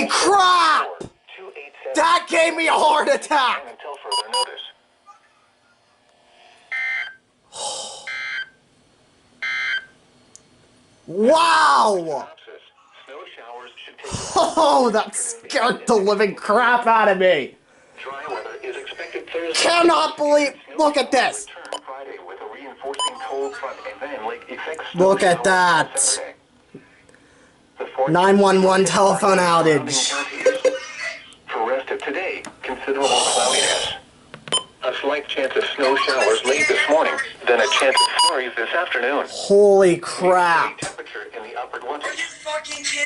Holy crap! That gave me a heart attack! Until further notice. Wow! Snow showers should take Oh, that scared the living crap out of me! dry weather is expected Thursday. Cannot believe... Look at this! Return Friday with a reinforcing cold front and then lake effects. Look at that! 911 telephone outage. For rest of today, considerable cloudiness. A slight chance of snow showers late this morning, then a chance of flurries this afternoon. Holy crap!